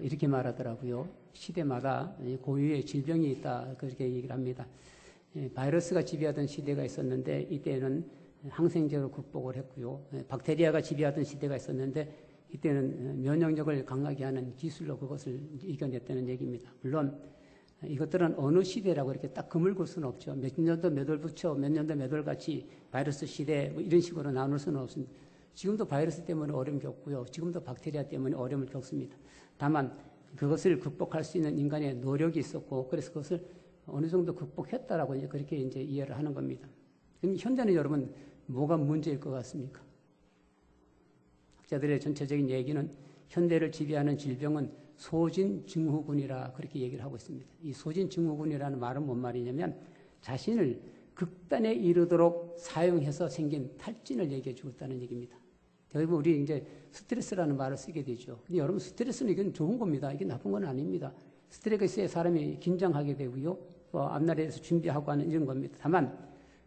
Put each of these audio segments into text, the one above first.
이렇게 말하더라고요. 시대마다 고유의 질병이 있다 그렇게 얘기를 합니다. 바이러스가 지배하던 시대가 있었는데 이때는 항생제로 극복을 했고요. 박테리아가 지배하던 시대가 있었는데 이때는 면역력을 강하게 하는 기술로 그것을 이겨냈다는 얘기입니다. 물론 이것들은 어느 시대라고 이렇게 딱 그물고 수는 없죠. 몇 년도 몇 월 붙여 몇 년도 몇 월 같이 바이러스 시대 뭐 이런 식으로 나눌 수는 없습니다. 지금도 바이러스 때문에 어려움 겪고요. 지금도 박테리아 때문에 어려움을 겪습니다. 다만 그것을 극복할 수 있는 인간의 노력이 있었고 그래서 그것을 어느 정도 극복했다라고 이제 그렇게 이제 이해를 하는 겁니다. 그럼 현대는 여러분 뭐가 문제일 것 같습니까? 학자들의 전체적인 얘기는 현대를 지배하는 질병은 소진증후군이라 그렇게 얘기를 하고 있습니다. 이 소진증후군이라는 말은 뭔 말이냐면 자신을 극단에 이르도록 사용해서 생긴 탈진을 얘기해 주고 있다는 얘기입니다. 여러분 우리 이제 스트레스라는 말을 쓰게 되죠. 근데 여러분 스트레스는 이건 좋은 겁니다. 이게 나쁜 건 아닙니다. 스트레스에 사람이 긴장하게 되고요. 앞날에서 준비하고 하는 이런 겁니다. 다만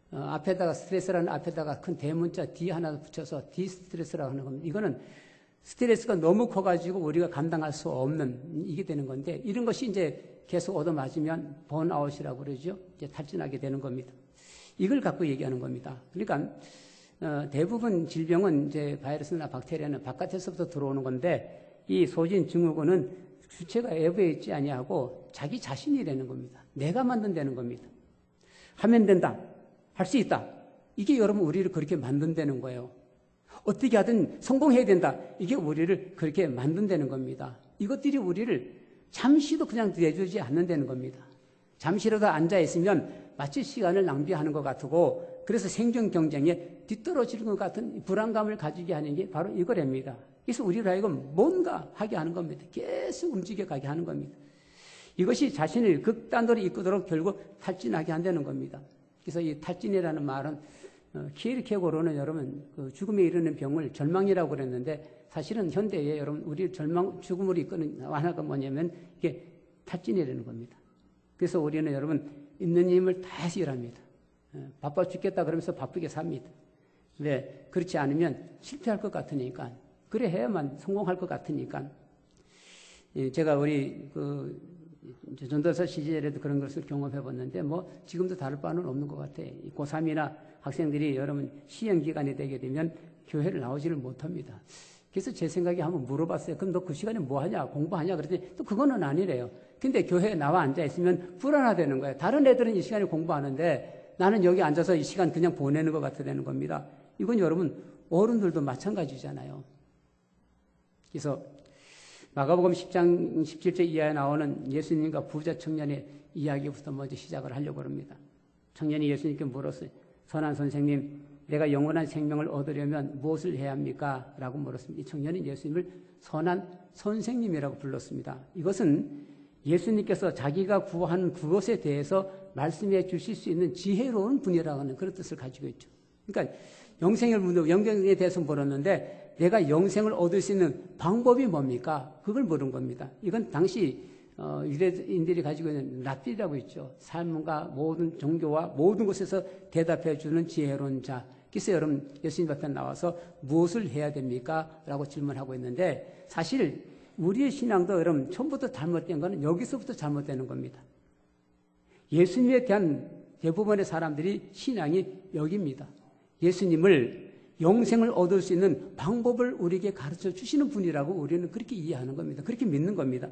앞에다가 스트레스라는 앞에다가 큰 대문자 D 하나 붙여서 디스트레스라고 하는 겁니다. 이거는 스트레스가 너무 커가지고 우리가 감당할 수 없는 이게 되는 건데 이런 것이 이제 계속 얻어맞으면 번아웃이라고 그러죠. 이제 탈진하게 되는 겁니다. 이걸 갖고 얘기하는 겁니다. 그러니까 대부분 질병은 이제 바이러스나 박테리아는 바깥에서부터 들어오는 건데 이 소진증후군은 주체가 외부에 있지 아니하고 자기 자신이 되는 겁니다. 내가 만든다는 겁니다. 하면 된다. 할 수 있다. 이게 여러분 우리를 그렇게 만든다는 거예요. 어떻게 하든 성공해야 된다. 이게 우리를 그렇게 만든다는 겁니다. 이것들이 우리를 잠시도 그냥 내주지 않는다는 겁니다. 잠시라도 앉아있으면 마치 시간을 낭비하는 것 같고 그래서 생존 경쟁에 뒤떨어지는 것 같은 불안감을 가지게 하는 게 바로 이거랍니다. 그래서 우리로 하여금 뭔가 하게 하는 겁니다. 계속 움직여가게 하는 겁니다. 이것이 자신을 극단으로 이끄도록 결국 탈진하게 한다는 겁니다. 그래서 이 탈진이라는 말은 키에르케고르는 여러분 그 죽음에 이르는 병을 절망이라고 그랬는데 사실은 현대에 여러분 우리 죽음으로 이끄는 하나가 뭐냐면 이게 탈진이라는 겁니다. 그래서 우리는 여러분 있는 힘을 다해서 일합니다. 바빠 죽겠다 그러면서 바쁘게 삽니다. 왜? 그렇지 않으면 실패할 것 같으니까 그래 해야만 성공할 것 같으니까 제가 우리 전도사 시절에도 그런 것을 경험해 봤는데 뭐 지금도 다를 바는 없는 것 같아요. 고3이나 학생들이 여러분 시험 기간이 되게 되면 교회를 나오지를 못합니다. 그래서 제 생각에 한번 물어봤어요. 그럼 너 그 시간에 뭐 하냐? 공부하냐? 그랬더니 또 그거는 아니래요. 근데 교회에 나와 앉아 있으면 불안하다는 거예요. 다른 애들은 이 시간에 공부하는데 나는 여기 앉아서 이 시간 그냥 보내는 것 같다는 겁니다. 이건 여러분 어른들도 마찬가지잖아요. 그래서 마가복음 10장 17절 이하에 나오는 예수님과 부자 청년의 이야기부터 먼저 시작을 하려고 합니다. 청년이 예수님께 물었어요. 선한 선생님, 내가 영원한 생명을 얻으려면 무엇을 해야 합니까? 라고 물었습니다. 이 청년은 예수님을 선한 선생님이라고 불렀습니다. 이것은 예수님께서 자기가 구한 그것에 대해서 말씀해 주실 수 있는 지혜로운 분이라고 하는 그런 뜻을 가지고 있죠. 그러니까 영생에 대해서 물었는데 내가 영생을 얻을 수 있는 방법이 뭡니까? 그걸 물은 겁니다. 이건 당시 유대인들이 가지고 있는 랍비라고 있죠. 삶과 모든 종교와 모든 것에서 대답해 주는 지혜로운 자. 그래서 여러분 예수님 앞에 나와서 무엇을 해야 됩니까? 라고 질문하고 있는데 사실 우리의 신앙도 여러분 처음부터 잘못된 거는 여기서부터 잘못되는 겁니다. 예수님에 대한 대부분의 사람들이 신앙이 여기입니다. 예수님을 영생을 얻을 수 있는 방법을 우리에게 가르쳐 주시는 분이라고 우리는 그렇게 이해하는 겁니다. 그렇게 믿는 겁니다.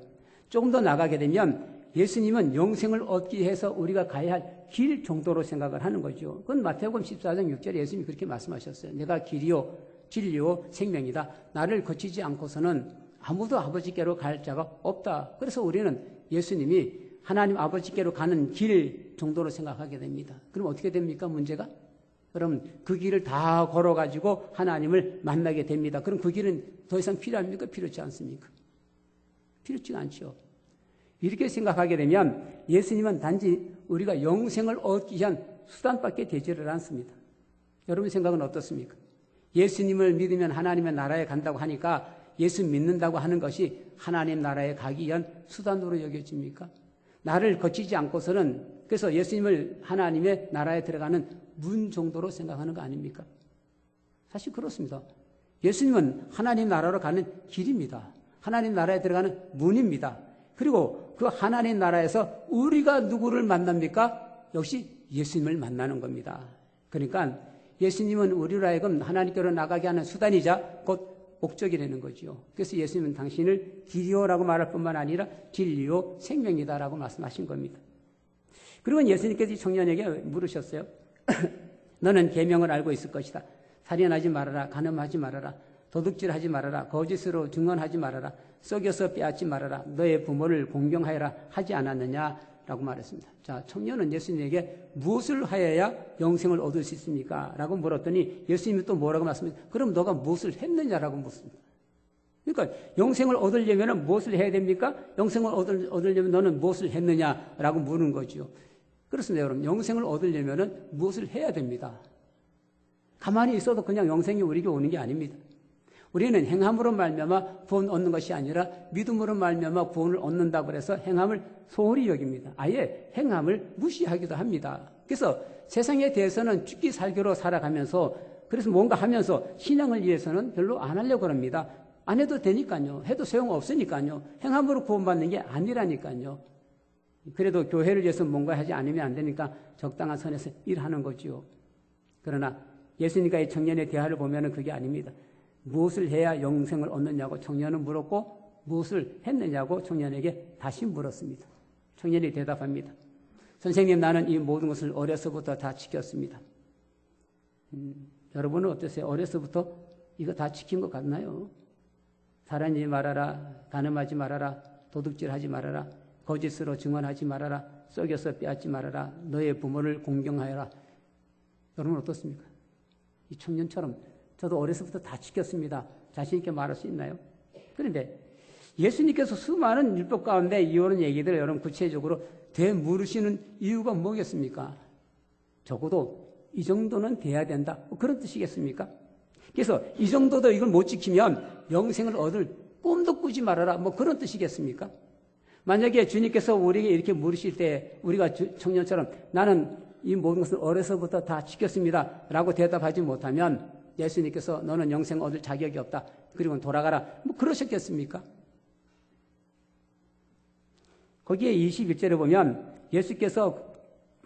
조금 더 나가게 되면 예수님은 영생을 얻기 위해서 우리가 가야 할 길 정도로 생각을 하는 거죠. 그건 마태복음 14장 6절에 예수님이 그렇게 말씀하셨어요. 내가 길이요 진리요 생명이다. 나를 거치지 않고서는 아무도 아버지께로 갈 자가 없다. 그래서 우리는 예수님이 하나님 아버지께로 가는 길 정도로 생각하게 됩니다. 그럼 어떻게 됩니까? 문제가? 그럼 그 길을 다 걸어가지고 하나님을 만나게 됩니다. 그럼 그 길은 더 이상 필요합니까? 필요치 않습니까? 필요치가 않죠. 이렇게 생각하게 되면 예수님은 단지 우리가 영생을 얻기 위한 수단밖에 되지를 않습니다. 여러분 생각은 어떻습니까? 예수님을 믿으면 하나님의 나라에 간다고 하니까 예수 믿는다고 하는 것이 하나님 나라에 가기 위한 수단으로 여겨집니까? 나를 거치지 않고서는 그래서 예수님을 하나님의 나라에 들어가는 문 정도로 생각하는 거 아닙니까? 사실 그렇습니다. 예수님은 하나님 나라로 가는 길입니다. 하나님 나라에 들어가는 문입니다. 그리고 그 하나님 나라에서 우리가 누구를 만납니까? 역시 예수님을 만나는 겁니다. 그러니까 예수님은 우리로 하여금 하나님께로 나가게 하는 수단이자 곧 목적이라는 거죠. 그래서 예수님은 당신을 길이요라고 말할 뿐만 아니라 진리요 생명이다라고 말씀하신 겁니다. 그리고 예수님께서 이 청년에게 물으셨어요. 너는 계명을 알고 있을 것이다. 살인하지 말아라. 간음하지 말아라. 도둑질하지 말아라. 거짓으로 증언하지 말아라. 속여서 빼앗지 말아라. 너의 부모를 공경하여라 하지 않았느냐라고 말했습니다. 자, 청년은 예수님에게 무엇을 하여야 영생을 얻을 수 있습니까? 라고 물었더니 예수님이 또 뭐라고 말씀하셨습니까? 그럼 너가 무엇을 했느냐라고 묻습니다. 그러니까 영생을 얻으려면 무엇을 해야 됩니까? 영생을 얻으려면 너는 무엇을 했느냐라고 묻는 거죠. 그렇습니다, 여러분. 영생을 얻으려면 무엇을 해야 됩니다. 가만히 있어도 그냥 영생이 우리에게 오는 게 아닙니다. 우리는 행함으로 말미암아 구원 얻는 것이 아니라 믿음으로 말미암아 구원을 얻는다고 그래서 행함을 소홀히 여깁니다. 아예 행함을 무시하기도 합니다. 그래서 세상에 대해서는 죽기 살기로 살아가면서 그래서 뭔가 하면서 신앙을 위해서는 별로 안 하려고 합니다. 안 해도 되니까요. 해도 소용없으니까요. 행함으로 구원받는 게 아니라니까요. 그래도 교회를 위해서 뭔가 하지 않으면 안 되니까 적당한 선에서 일하는 거죠. 그러나 예수님과 이 청년의 대화를 보면 그게 아닙니다. 무엇을 해야 영생을 얻느냐고 청년은 물었고 무엇을 했느냐고 청년에게 다시 물었습니다. 청년이 대답합니다. 선생님, 나는 이 모든 것을 어려서부터 다 지켰습니다. 여러분은 어떠세요? 어려서부터 이거 다 지킨 것 같나요? 살인하지 말아라, 간음하지 말아라, 도둑질하지 말아라, 거짓으로 증언하지 말아라, 속여서 빼앗지 말아라, 너의 부모를 공경하여라. 여러분 어떻습니까? 이 청년처럼 저도 어려서부터 다 지켰습니다. 자신 있게 말할 수 있나요? 그런데 예수님께서 수많은 율법 가운데 이오는 얘기들을 여러분 구체적으로 되물으시는 이유가 뭐겠습니까? 적어도 이 정도는 돼야 된다. 그런 뜻이겠습니까? 그래서 이 정도도 이걸 못 지키면 영생을 얻을 꿈도 꾸지 말아라. 그런 뜻이겠습니까? 만약에 주님께서 우리에게 이렇게 물으실 때 우리가 청년처럼 나는 이 모든 것을 어려서부터 다 지켰습니다. 라고 대답하지 못하면 예수님께서 너는 영생 얻을 자격이 없다. 그리고 돌아가라. 그러셨겠습니까? 거기에 21절에 보면 예수께서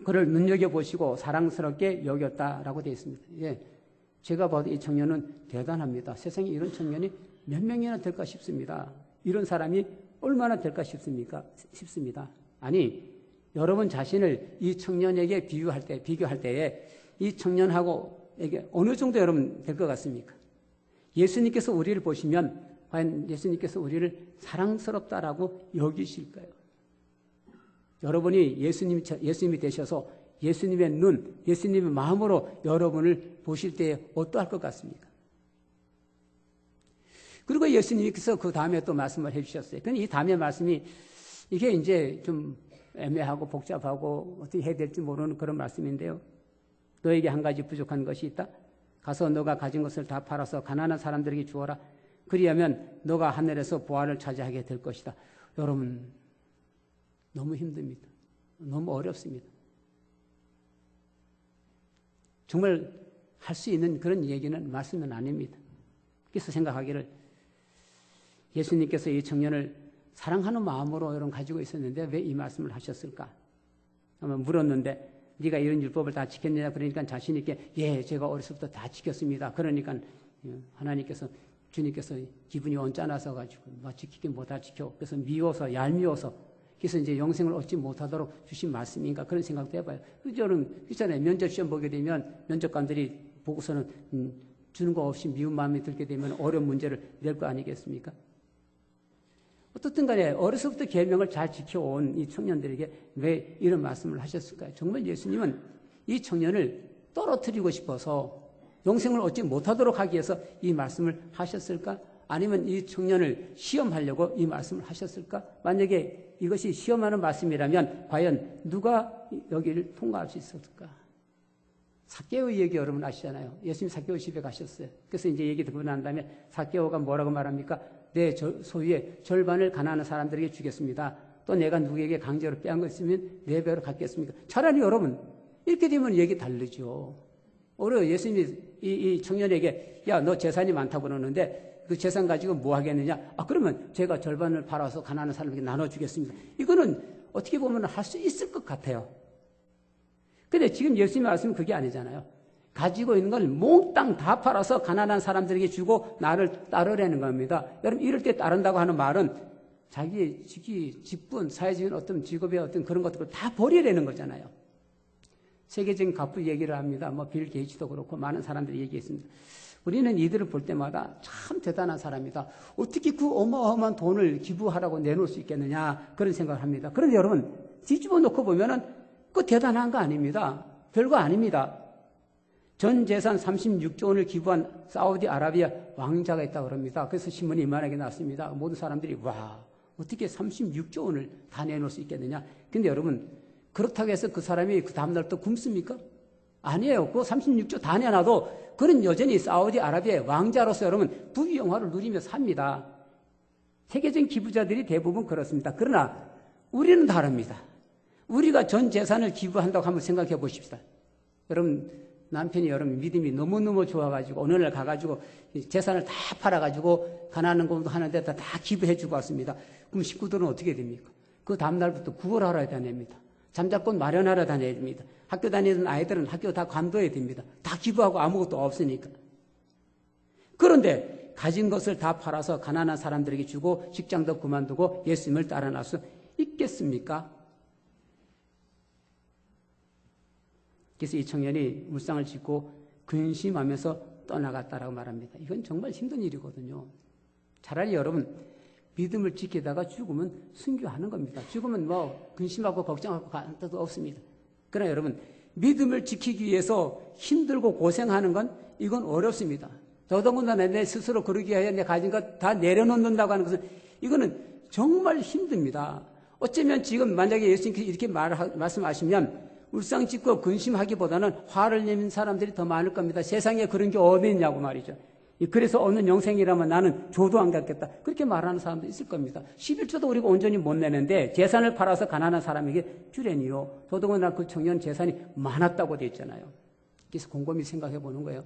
그를 눈여겨보시고 사랑스럽게 여겼다라고 되어 있습니다. 예, 제가 봐도 이 청년은 대단합니다. 세상에 이런 청년이 몇 명이나 될까 싶습니다. 이런 사람이 얼마나 될까 싶습니까? 싶습니다. 아니, 여러분 자신을 이 청년에게 비교할 때에 이 청년하고에게 어느 정도 여러분 될 것 같습니까? 예수님께서 우리를 보시면 과연 예수님께서 우리를 사랑스럽다라고 여기실까요? 여러분이 예수님이 되셔서 예수님의 눈, 예수님의 마음으로 여러분을 보실 때 어떠할 것 같습니까? 그리고 예수님께서 그 다음에 또 말씀을 해주셨어요. 근데 이 다음에 말씀이 이게 이제 좀 애매하고 복잡하고 어떻게 해야 될지 모르는 그런 말씀인데요. 너에게 한 가지 부족한 것이 있다. 가서 너가 가진 것을 다 팔아서 가난한 사람들에게 주어라. 그리하면 너가 하늘에서 보화를 차지하게 될 것이다. 여러분 너무 힘듭니다. 너무 어렵습니다. 정말 할 수 있는 그런 얘기는 말씀은 아닙니다. 그래서 생각하기를 예수님께서 이 청년을 사랑하는 마음으로 여러분 가지고 있었는데 왜 이 말씀을 하셨을까? 아마 물었는데 네가 이런 율법을 다 지켰느냐 그러니까 자신 있게 예, 제가 어려서부터 다 지켰습니다. 그러니까 하나님께서 주님께서 기분이 언짢아서 가지고 지키긴 못할 지켜. 그래서 미워서 얄미워서 그래서 이제 영생을 얻지 못하도록 주신 말씀인가 그런 생각도 해봐요. 저는 그렇잖아요. 면접 시험 보게 되면 면접관들이 보고서는 주는 거 없이 미운 마음이 들게 되면 어려운 문제를 낼 거 아니겠습니까? 어떻든 간에 어려서부터 계명을 잘 지켜온 이 청년들에게 왜 이런 말씀을 하셨을까요? 정말 예수님은 이 청년을 떨어뜨리고 싶어서 영생을 얻지 못하도록 하기 위해서 이 말씀을 하셨을까? 아니면 이 청년을 시험하려고 이 말씀을 하셨을까? 만약에 이것이 시험하는 말씀이라면 과연 누가 여기를 통과할 수 있었을까? 삭개오 얘기 여러분 아시잖아요. 예수님 삭개오 집에 가셨어요. 그래서 이제 얘기 듣고 난 다음에 삭개오가 뭐라고 말합니까? 내 소유의 절반을 가난한 사람들에게 주겠습니다. 또 내가 누구에게 강제로 빼앗은 거 있으면 4배로 갚겠습니까? 차라리 여러분 이렇게 되면 얘기 다르죠. 오히려 예수님이 이 청년에게 야, 너 재산이 많다고 그러는데 그 재산 가지고 뭐 하겠느냐? 그러면 제가 절반을 팔아서 가난한 사람에게 나눠주겠습니다. 이거는 어떻게 보면 할 수 있을 것 같아요. 근데 지금 예수님의 말씀은 그게 아니잖아요. 가지고 있는 걸 몽땅 다 팔아서 가난한 사람들에게 주고 나를 따르라는 겁니다. 여러분, 이럴 때 따른다고 하는 말은 자기의 직분, 사회적인 어떤 직업의 어떤 그런 것들을 다 버리라는 거잖아요. 세계적인 갑부 얘기를 합니다. 빌 게이츠도 그렇고 많은 사람들이 얘기했습니다. 우리는 이들을 볼 때마다 참 대단한 사람이다. 어떻게 그 어마어마한 돈을 기부하라고 내놓을 수 있겠느냐, 그런 생각을 합니다. 그런데 여러분, 뒤집어 놓고 보면은 그 대단한 거 아닙니다. 별거 아닙니다. 전 재산 36조 원을 기부한 사우디아라비아 왕자가 있다고 그럽니다. 그래서 신문이 이만하게 났습니다. 모든 사람들이 와, 어떻게 36조 원을 다 내놓을 수 있겠느냐. 근데 여러분, 그렇다고 해서 그 사람이 그 다음날 또 굶습니까? 아니에요. 그 36조 다 내놔도 그는 여전히 사우디아라비아의 왕자로서 여러분 부귀영화를 누리며 삽니다. 세계적인 기부자들이 대부분 그렇습니다. 그러나 우리는 다릅니다. 우리가 전 재산을 기부한다고 한번 생각해 보십시다. 여러분, 남편이 여러분 믿음이 너무너무 좋아가지고 어느 날 가가지고 재산을 다 팔아가지고 가난한 공도 하는데 다 기부해 주고 왔습니다. 그럼 식구들은 어떻게 됩니까? 그 다음날부터 구걸하러 다닙니다. 잠자권 마련하러 다녀야 됩니다. 학교 다니던 아이들은 학교 다 관둬야 됩니다. 다 기부하고 아무것도 없으니까. 그런데 가진 것을 다 팔아서 가난한 사람들에게 주고 직장도 그만두고 예수님을 따라 나갈 수 있겠습니까? 그래서 이 청년이 물상을 짓고 근심하면서 떠나갔다라고 말합니다. 이건 정말 힘든 일이거든요. 차라리 여러분 믿음을 지키다가 죽으면 순교하는 겁니다. 죽으면 근심하고 걱정하고 갈 데도 없습니다. 그러나 여러분, 믿음을 지키기 위해서 힘들고 고생하는 건 이건 어렵습니다. 더더군다나 내 스스로 그러기 위하여 내 가진 것 다 내려놓는다고 하는 것은 이거는 정말 힘듭니다. 어쩌면 지금 만약에 예수님께서 이렇게 말씀하시면 울상 짓고 근심하기보다는 화를 내는 사람들이 더 많을 겁니다. 세상에 그런 게 어디 있냐고 말이죠. 그래서 얻는 영생이라면 나는 줘도 안 갖겠다. 그렇게 말하는 사람도 있을 겁니다. 11조도 우리가 온전히 못 내는데 재산을 팔아서 가난한 사람에게 주려니요. 더더군다나 그 청년 재산이 많았다고 되어 있잖아요. 그래서 곰곰이 생각해 보는 거예요.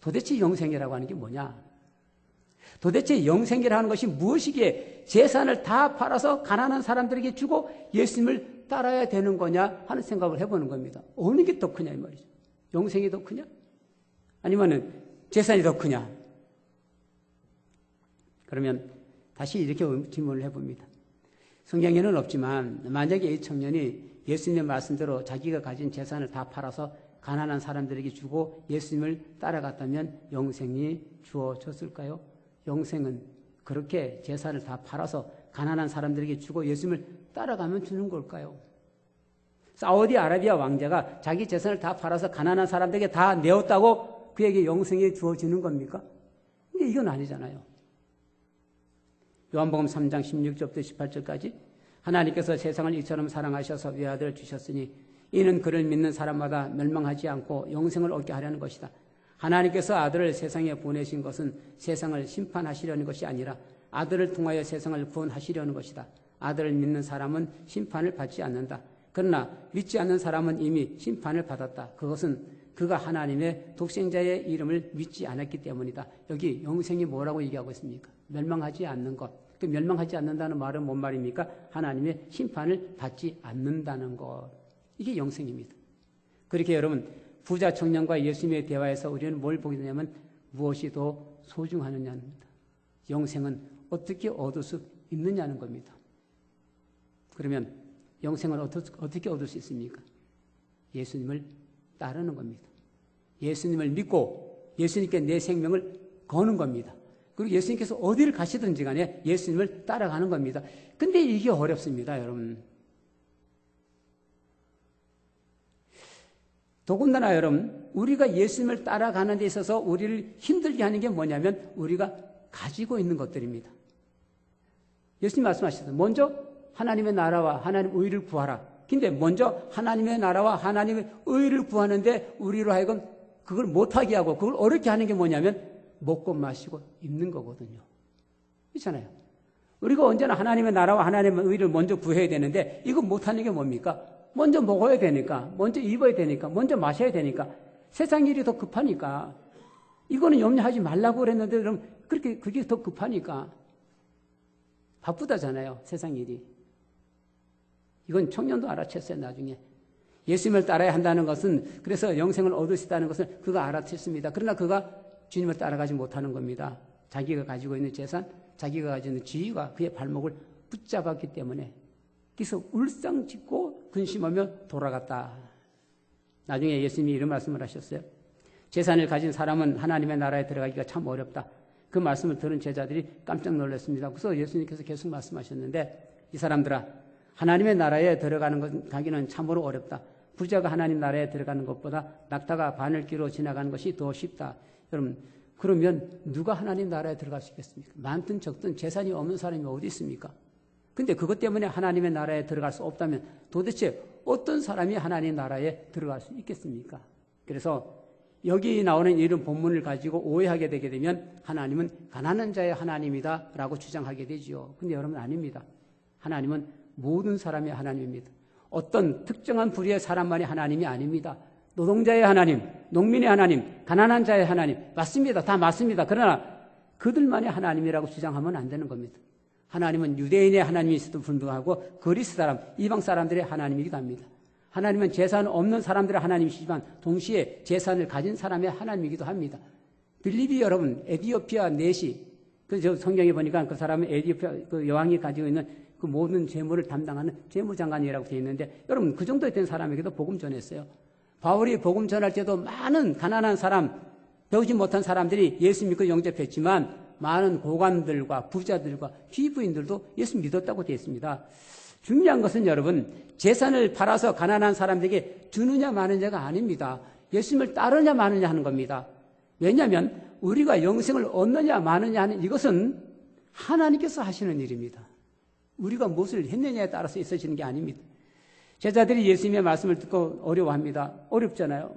도대체 영생이라고 하는 게 뭐냐? 도대체 영생이라는 것이 무엇이기에 재산을 다 팔아서 가난한 사람들에게 주고 예수님을 따라야 되는 거냐 하는 생각을 해보는 겁니다. 어느 게 더 크냐 이 말이죠. 영생이 더 크냐? 아니면은 재산이 더 크냐? 그러면 다시 이렇게 질문을 해봅니다. 성경에는 없지만 만약에 이 청년이 예수님의 말씀대로 자기가 가진 재산을 다 팔아서 가난한 사람들에게 주고 예수님을 따라갔다면 영생이 주어졌을까요? 영생은 그렇게 재산을 다 팔아서 가난한 사람들에게 주고 예수님을 따라가면 주는 걸까요? 사우디아라비아 왕자가 자기 재산을 다 팔아서 가난한 사람들에게 다 내었다고 그에게 영생이 주어지는 겁니까? 근데 이건 아니잖아요. 요한복음 3장 16절부터 18절까지 하나님께서 세상을 이처럼 사랑하셔서 외아들을 주셨으니 이는 그를 믿는 사람마다 멸망하지 않고 영생을 얻게 하려는 것이다. 하나님께서 아들을 세상에 보내신 것은 세상을 심판하시려는 것이 아니라 아들을 통하여 세상을 구원하시려는 것이다. 아들을 믿는 사람은 심판을 받지 않는다. 그러나 믿지 않는 사람은 이미 심판을 받았다. 그것은 그가 하나님의 독생자의 이름을 믿지 않았기 때문이다. 여기 영생이 뭐라고 얘기하고 있습니까? 멸망하지 않는 것. 그 멸망하지 않는다는 말은 뭔 말입니까? 하나님의 심판을 받지 않는다는 것. 이게 영생입니다. 그렇게 여러분 부자 청년과 예수님의 대화에서 우리는 뭘 보게 되냐면 무엇이 더 소중하느냐입니다. 영생은 어떻게 얻을 수 있느냐는 겁니다. 그러면 영생을 어떻게 얻을 수 있습니까? 예수님을 따르는 겁니다. 예수님을 믿고 예수님께 내 생명을 거는 겁니다. 그리고 예수님께서 어디를 가시든지 간에 예수님을 따라가는 겁니다. 근데 이게 어렵습니다, 여러분. 더군다나 여러분, 우리가 예수님을 따라가는 데 있어서 우리를 힘들게 하는 게 뭐냐면 우리가 가지고 있는 것들입니다. 예수님 말씀하셨어요. 먼저 하나님의 나라와 하나님의 의를 구하라. 근데 먼저 하나님의 나라와 하나님의 의를 구하는데 우리로 하여금 그걸 못하게 하고 그걸 어렵게 하는 게 뭐냐면 먹고 마시고 입는 거거든요. 그렇잖아요. 우리가 언제나 하나님의 나라와 하나님의 의를 먼저 구해야 되는데 이거 못하는 게 뭡니까? 먼저 먹어야 되니까, 먼저 입어야 되니까, 먼저 마셔야 되니까, 세상 일이 더 급하니까 이거는 염려하지 말라고 그랬는데 그럼 그게 더 급하니까 바쁘다잖아요. 세상 일이. 이건 청년도 알아챘어요. 나중에. 예수님을 따라야 한다는 것은 그래서 영생을 얻을 수 있다는 것을 그가 알아챘습니다. 그러나 그가 주님을 따라가지 못하는 겁니다. 자기가 가지고 있는 재산, 자기가 가지고 있는 지위가 그의 발목을 붙잡았기 때문에 그래서 울상짓고 근심하며 돌아갔다. 나중에 예수님이 이런 말씀을 하셨어요. 재산을 가진 사람은 하나님의 나라에 들어가기가 참 어렵다. 그 말씀을 들은 제자들이 깜짝 놀랐습니다. 그래서 예수님께서 계속 말씀하셨는데 이 사람들아 하나님의 나라에 가기는 참으로 어렵다. 부자가 하나님 나라에 들어가는 것보다 낙타가 바늘길로 지나가는 것이 더 쉽다. 여러분 그러면 누가 하나님 나라에 들어갈 수 있겠습니까? 많든 적든 재산이 없는 사람이 어디 있습니까? 근데 그것 때문에 하나님의 나라에 들어갈 수 없다면 도대체 어떤 사람이 하나님 나라에 들어갈 수 있겠습니까? 그래서 여기 나오는 이런 본문을 가지고 오해하게 되게 되면 하나님은 가난한 자의 하나님이다 라고 주장하게 되지요. 근데 여러분 아닙니다. 하나님은 모든 사람의 하나님입니다. 어떤 특정한 부류의 사람만이 하나님이 아닙니다. 노동자의 하나님, 농민의 하나님, 가난한 자의 하나님 맞습니다. 다 맞습니다. 그러나 그들만이 하나님이라고 주장하면 안 되는 겁니다. 하나님은 유대인의 하나님이시도 불구하고 그리스 사람, 이방 사람들의 하나님이기도 합니다. 하나님은 재산 없는 사람들의 하나님이시지만 동시에 재산을 가진 사람의 하나님이기도 합니다. 빌립이 여러분 에디오피아 내시 저 성경에 보니까 그 사람은 에디오피아 그 여왕이 가지고 있는 그 모든 재물을 담당하는 재무장관이라고 되어 있는데 여러분 그 정도 된 사람에게도 복음 전했어요. 바울이 복음 전할 때도 많은 가난한 사람, 배우지 못한 사람들이 예수 믿고 영접했지만 많은 고관들과 부자들과 귀부인들도 예수 믿었다고 되어 있습니다. 중요한 것은 여러분 재산을 팔아서 가난한 사람들에게 주느냐 마느냐가 아닙니다. 예수님을 따르냐 마느냐 하는 겁니다. 왜냐하면 우리가 영생을 얻느냐 마느냐 하는 이것은 하나님께서 하시는 일입니다. 우리가 무엇을 했느냐에 따라서 있어지는 게 아닙니다. 제자들이 예수님의 말씀을 듣고 어려워합니다. 어렵잖아요.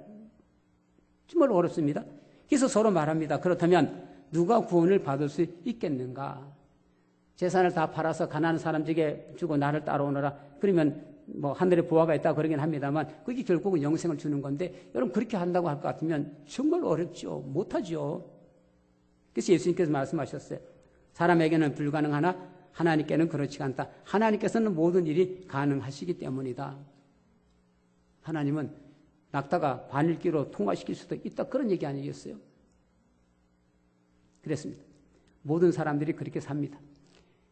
정말 어렵습니다. 그래서 서로 말합니다. 그렇다면 누가 구원을 받을 수 있겠는가? 재산을 다 팔아서 가난한 사람들에게 주고 나를 따라오너라. 그러면 뭐 하늘에 보화가 있다 그러긴 합니다만 그게 결국은 영생을 주는 건데 여러분 그렇게 한다고 할 것 같으면 정말 어렵죠. 못하죠. 그래서 예수님께서 말씀하셨어요. 사람에게는 불가능하나 하나님께는 그렇지 않다. 하나님께서는 모든 일이 가능하시기 때문이다. 하나님은 낙타가 바늘길로 통과시킬 수도 있다. 그런 얘기 아니겠어요? 그랬습니다. 모든 사람들이 그렇게 삽니다.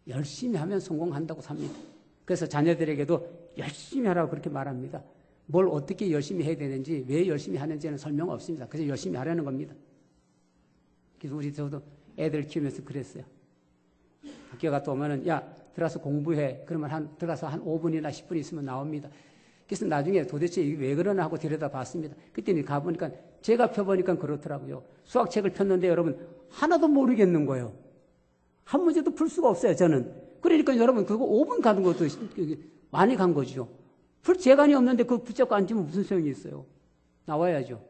열심히 하면 성공한다고 삽니다. 그래서 자녀들에게도 열심히 하라고 그렇게 말합니다. 뭘 어떻게 열심히 해야 되는지 왜 열심히 하는지는 설명 없습니다. 그래서 열심히 하라는 겁니다. 그래서 저도 애들 키우면서 그랬어요. 학교 갔다 오면은 야 들어가서 공부해. 그러면 들어가서 한 5분이나 10분 있으면 나옵니다. 그래서 나중에 도대체 이게 왜 그러나 하고 들여다봤습니다. 그때는 가보니까 제가 펴보니까 그렇더라고요. 수학책을 폈는데 여러분 하나도 모르겠는 거예요. 한 문제도 풀 수가 없어요. 저는. 그러니까 여러분 그거 5분 가는 것도 많이 간 거죠. 풀 재간이 없는데 그거 붙잡고 앉으면 무슨 소용이 있어요. 나와야죠.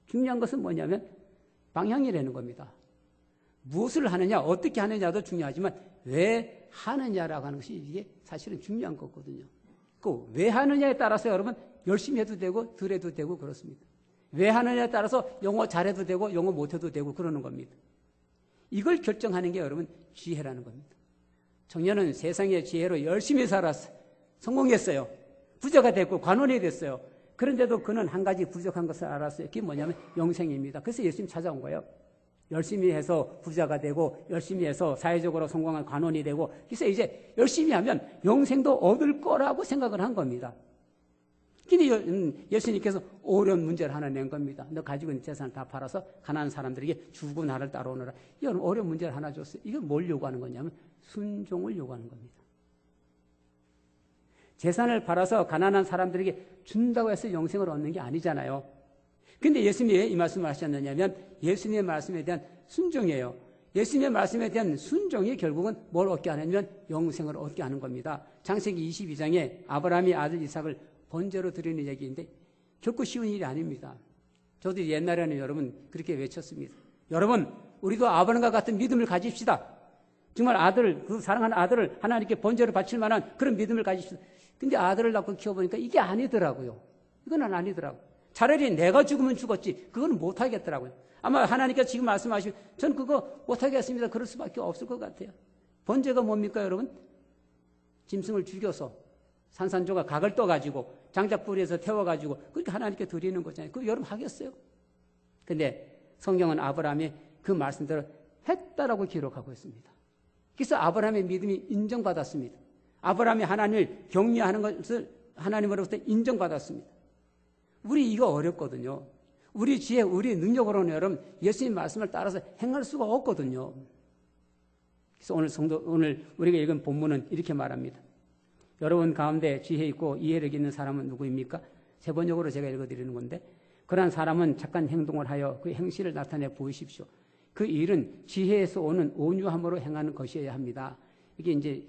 중요한 것은 뭐냐면 방향이라는 겁니다. 무엇을 하느냐 어떻게 하느냐도 중요하지만 왜 하느냐라고 하는 것이 이게 사실은 중요한 거거든요. 그 왜 하느냐에 따라서 여러분 열심히 해도 되고 덜 해도 되고 그렇습니다. 왜 하느냐에 따라서 영어 잘해도 되고 영어 못해도 되고 그러는 겁니다. 이걸 결정하는 게 여러분 지혜라는 겁니다. 청년은 세상의 지혜로 열심히 살았어요. 성공했어요. 부자가 됐고 관원이 됐어요. 그런데도 그는 한 가지 부족한 것을 알았어요. 그게 뭐냐면 영생입니다. 그래서 예수님 찾아온 거예요. 열심히 해서 부자가 되고 열심히 해서 사회적으로 성공한 관원이 되고 그래서 이제 열심히 하면 영생도 얻을 거라고 생각을 한 겁니다. 근데 예수님께서 어려운 문제를 하나 낸 겁니다. 너 가지고 있는 재산을 다 팔아서 가난한 사람들에게 주고 나를 따라오너라. 이건 어려운 문제를 하나 줬어요. 이건 뭘 요구하는 거냐면 순종을 요구하는 겁니다. 재산을 팔아서 가난한 사람들에게 준다고 해서 영생을 얻는 게 아니잖아요. 근데 예수님이 왜 이 말씀을 하셨느냐면 예수님의 말씀에 대한 순종이에요. 예수님의 말씀에 대한 순종이 결국은 뭘 얻게 하냐면 영생을 얻게 하는 겁니다. 창세기 22장에 아브라함이 아들 이삭을 번제로 드리는 얘기인데 결코 쉬운 일이 아닙니다. 저도 옛날에는 여러분 그렇게 외쳤습니다. 여러분 우리도 아브라함과 같은 믿음을 가집시다. 정말 그 사랑하는 아들을 하나님께 번제로 바칠 만한 그런 믿음을 가집시다. 근데 아들을 낳고 키워보니까 이게 아니더라고요. 이건 아니더라고요. 차라리 내가 죽으면 죽었지 그건 못하겠더라고요. 아마 하나님께서 지금 말씀하시면 전 그거 못하겠습니다. 그럴 수밖에 없을 것 같아요. 번제가 뭡니까 여러분? 짐승을 죽여서 산산조각 각을 떠가지고 장작불에서 태워가지고 그렇게 하나님께 드리는 거잖아요. 그거 여러분 하겠어요? 근데 성경은 아브라함이 그 말씀대로 했다라고 기록하고 있습니다. 그래서 아브라함의 믿음이 인정받았습니다. 아브라함이 하나님을 경외하는 것을 하나님으로부터 인정받았습니다. 우리 이거 어렵거든요. 우리 지혜, 우리 능력으로는 여러분 예수님 말씀을 따라서 행할 수가 없거든요. 그래서 오늘 우리가 읽은 본문은 이렇게 말합니다. 여러분 가운데 지혜 있고 이해력 있는 사람은 누구입니까? 세 번역으로 제가 읽어드리는 건데, 그러한 사람은 착한 행동을 하여 그 행실을 나타내 보이십시오. 그 일은 지혜에서 오는 온유함으로 행하는 것이어야 합니다. 이게 이제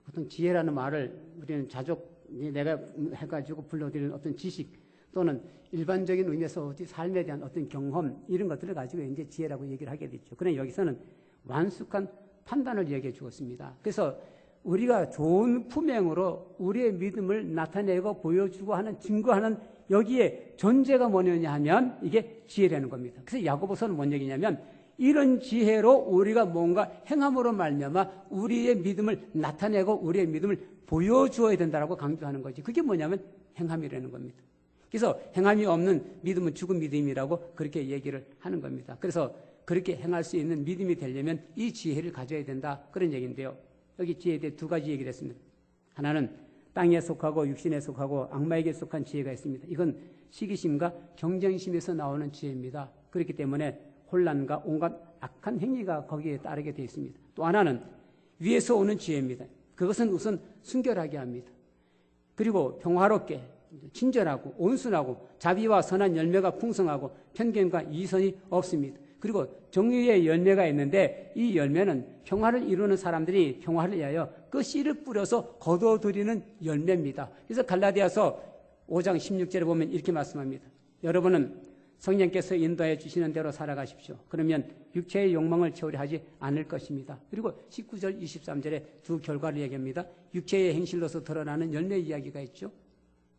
보통 지혜라는 말을 우리는 자족, 내가 해가지고 불러드리는 어떤 지식 또는 일반적인 의미에서 어디 삶에 대한 어떤 경험 이런 것들을 가지고 이제 지혜라고 얘기를 하게 됐죠. 그러나 여기서는 완숙한 판단을 얘기해 주었습니다. 그래서 우리가 좋은 품행으로 우리의 믿음을 나타내고 보여주고 하는 증거하는 여기에 존재가 뭐냐냐 하면 이게 지혜라는 겁니다. 그래서 야고보서는 뭔 얘기냐면 이런 지혜로 우리가 뭔가 행함으로 말미암아 우리의 믿음을 나타내고 우리의 믿음을 보여주어야 된다라고 강조하는 거지. 그게 뭐냐면 행함이라는 겁니다. 그래서 행함이 없는 믿음은 죽은 믿음이라고 그렇게 얘기를 하는 겁니다. 그래서 그렇게 행할 수 있는 믿음이 되려면 이 지혜를 가져야 된다, 그런 얘기인데요. 여기 지혜에 대해 두 가지 얘기를 했습니다. 하나는 땅에 속하고 육신에 속하고 악마에게 속한 지혜가 있습니다. 이건 시기심과 경쟁심에서 나오는 지혜입니다. 그렇기 때문에 혼란과 온갖 악한 행위가 거기에 따르게 되어 있습니다. 또 하나는 위에서 오는 지혜입니다. 그것은 우선 순결하게 합니다. 그리고 평화롭게 친절하고 온순하고 자비와 선한 열매가 풍성하고 편견과 이선이 없습니다. 그리고 정의의 열매가 있는데 이 열매는 평화를 이루는 사람들이 평화를 위하여 그 씨를 뿌려서 거둬들이는 열매입니다. 그래서 갈라디아서 5장 16절에 보면 이렇게 말씀합니다. 여러분은 성령께서 인도해 주시는 대로 살아가십시오. 그러면 육체의 욕망을 채우려 하지 않을 것입니다. 그리고 19절 23절에 두 결과를 얘기합니다. 육체의 행실로서 드러나는 열매 이야기가 있죠.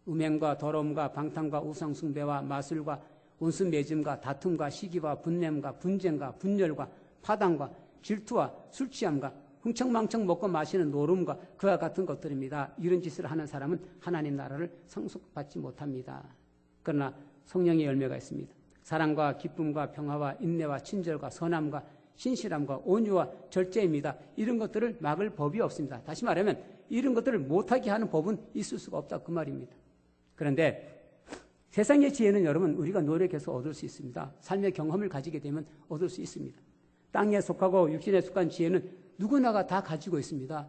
음행과 더러움과 방탕과 우상숭배와 마술과 온수 매짐과 다툼과 시기와 분냄과 분쟁과 분열과 파당과 질투와 술취함과 흥청망청 먹고 마시는 노름과 그와 같은 것들입니다. 이런 짓을 하는 사람은 하나님 나라를 상속받지 못합니다. 그러나 성령의 열매가 있습니다. 사랑과 기쁨과 평화와 인내와 친절과 선함과 신실함과 온유와 절제입니다. 이런 것들을 막을 법이 없습니다. 다시 말하면 이런 것들을 못하게 하는 법은 있을 수가 없다, 그 말입니다. 그런데 세상의 지혜는 여러분 우리가 노력해서 얻을 수 있습니다. 삶의 경험을 가지게 되면 얻을 수 있습니다. 땅에 속하고 육신에 속한 지혜는 누구나가 다 가지고 있습니다.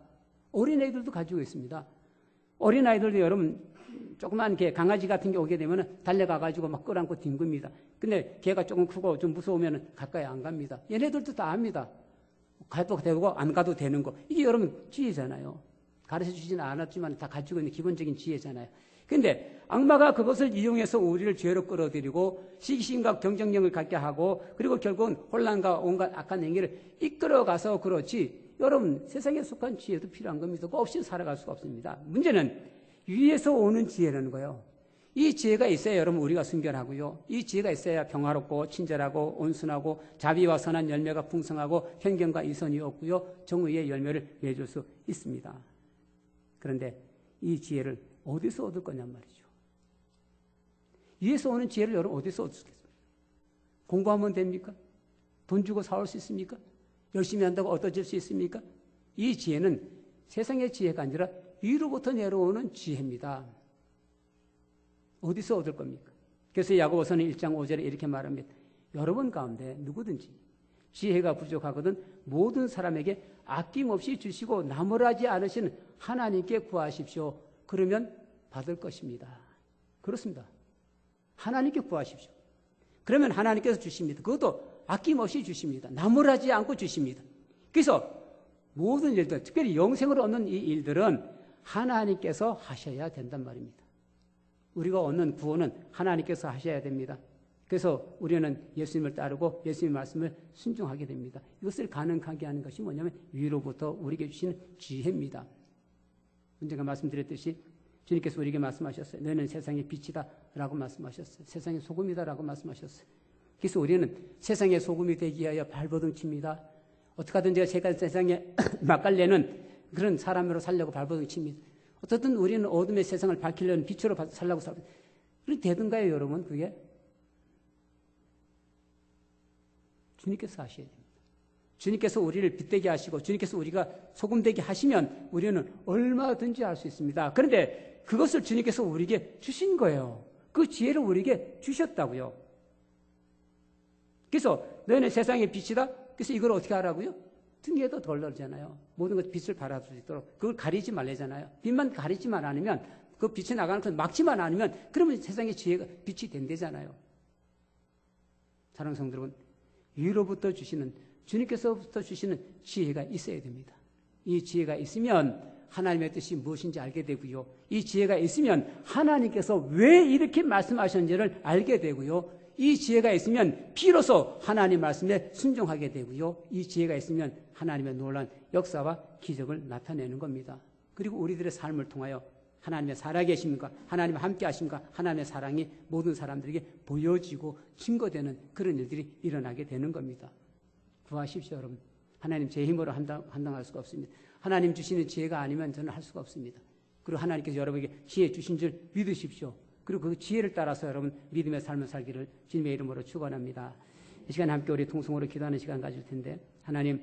어린아이들도 가지고 있습니다. 어린아이들도 여러분 조그만 개, 강아지 같은 게 오게 되면 달려가가지고 막 끌어안고 뒹굽니다. 근데 개가 조금 크고 좀 무서우면 가까이 안 갑니다. 얘네들도 다 압니다. 가도 되고 안 가도 되는 거. 이게 여러분 지혜잖아요. 가르쳐 주지는 않았지만 다 가지고 있는 기본적인 지혜잖아요. 근데 악마가 그것을 이용해서 우리를 죄로 끌어들이고 시기심과 경쟁력을 갖게 하고 그리고 결국은 혼란과 온갖 악한 행위를 이끌어가서 그렇지, 여러분 세상에 속한 지혜도 필요한 겁니다. 그거 없이 살아갈 수가 없습니다. 문제는 위에서 오는 지혜라는 거예요. 이 지혜가 있어야 여러분 우리가 순결하고요. 이 지혜가 있어야 평화롭고 친절하고 온순하고 자비와 선한 열매가 풍성하고 편견과 이선이 없고요. 정의의 열매를 맺을 수 있습니다. 그런데 이 지혜를 어디서 얻을 거냔 말이죠. 위에서 오는 지혜를 여러분 어디서 얻을 수 있겠습니까? 공부하면 됩니까? 돈 주고 사올 수 있습니까? 열심히 한다고 얻어질 수 있습니까? 이 지혜는 세상의 지혜가 아니라 위로부터 내려오는 지혜입니다. 어디서 얻을 겁니까? 그래서 야고보서는 1장 5절에 이렇게 말합니다. 여러분 가운데 누구든지 지혜가 부족하거든 모든 사람에게 아낌없이 주시고 나무라지 않으시는 하나님께 구하십시오. 그러면 받을 것입니다. 그렇습니다. 하나님께 구하십시오. 그러면 하나님께서 주십니다. 그것도 아낌없이 주십니다. 나무라지 않고 주십니다. 그래서 모든 일들, 특별히 영생을 얻는 이 일들은 하나님께서 하셔야 된단 말입니다. 우리가 얻는 구원은 하나님께서 하셔야 됩니다. 그래서 우리는 예수님을 따르고 예수님의 말씀을 순종하게 됩니다. 이것을 가능하게 하는 것이 뭐냐면 위로부터 우리에게 주시는 지혜입니다. 언젠가 말씀드렸듯이 주님께서 우리에게 말씀하셨어요. 너는 세상의 빛이다 라고 말씀하셨어요. 세상의 소금이다 라고 말씀하셨어요. 그래서 우리는 세상의 소금이 되기 위하여 발버둥칩니다. 어떻게 하든 제가 세상에 맛깔내는 그런 사람으로 살려고 발버둥칩니다. 어떻든 우리는 어둠의 세상을 밝히려는 빛으로 살려고 살고. 그렇게 되든가요, 여러분? 그게? 주님께서 하셔야 됩니다. 주님께서 우리를 빛되게 하시고 주님께서 우리가 소금되게 하시면 우리는 얼마든지 할 수 있습니다. 그런데 그것을 주님께서 우리에게 주신 거예요. 그 지혜를 우리에게 주셨다고요. 그래서 너희는 세상의 빛이다. 그래서 이걸 어떻게 하라고요? 등에도 덜덜잖아요. 모든 것 빛을 발할 수 있도록 그걸 가리지 말래잖아요. 빛만 가리지만 않으면 그 빛이 나가는 것 막지만 않으면 그러면 세상의 지혜가 빛이 된대잖아요. 사랑하는 성도 여러분, 위로부터 주시는 주님께서부터 주시는 지혜가 있어야 됩니다. 이 지혜가 있으면 하나님의 뜻이 무엇인지 알게 되고요. 이 지혜가 있으면 하나님께서 왜 이렇게 말씀하셨는지를 알게 되고요. 이 지혜가 있으면 비로소 하나님 말씀에 순종하게 되고요. 이 지혜가 있으면 하나님의 놀라운 역사와 기적을 나타내는 겁니다. 그리고 우리들의 삶을 통하여 하나님의 살아계십니까? 하나님 함께 하십니까? 하나님의 사랑이 모든 사람들에게 보여지고 증거되는 그런 일들이 일어나게 되는 겁니다. 구하십시오, 여러분. 하나님 제 힘으로 감당할 수가 없습니다. 하나님 주시는 지혜가 아니면 저는 할 수가 없습니다. 그리고 하나님께서 여러분에게 지혜 주신 줄 믿으십시오. 그리고 그 지혜를 따라서 여러분 믿음의 삶을 살기를 주님의 이름으로 축원합니다. 이 시간 함께 우리 통성으로 기도하는 시간 가질 텐데 하나님